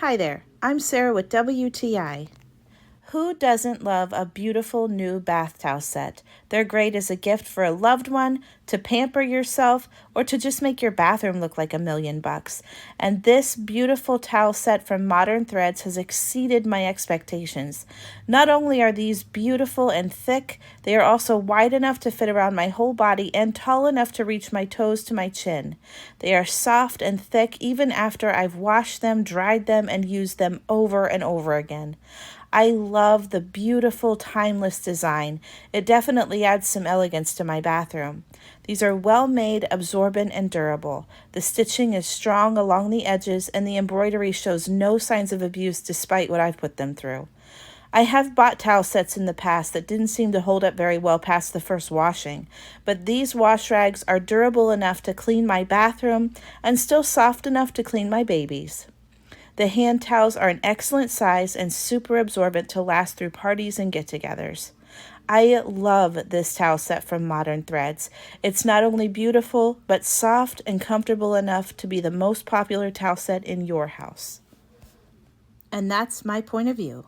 Hi there, I'm Sarah with WTI. Who doesn't love a beautiful new bath towel set? They're great as a gift for a loved one, to pamper yourself, or to just make your bathroom look like $1,000,000. And this beautiful towel set from Modern Threads has exceeded my expectations. Not only are these beautiful and thick, they are also wide enough to fit around my whole body and tall enough to reach my toes to my chin. They are soft and thick even after I've washed them, dried them, and used them over and over again. I love the beautiful, timeless design. It definitely adds some elegance to my bathroom. These are well-made, absorbent, and durable. The stitching is strong along the edges, and the embroidery shows no signs of abuse despite what I've put them through. I have bought towel sets in the past that didn't seem to hold up very well past the first washing, but these wash rags are durable enough to clean my bathroom and still soft enough to clean my babies. The hand towels are an excellent size and super absorbent to last through parties and get-togethers. I love this towel set from Modern Threads. It's not only beautiful, but soft and comfortable enough to be the most popular towel set in your house. And that's my point of view.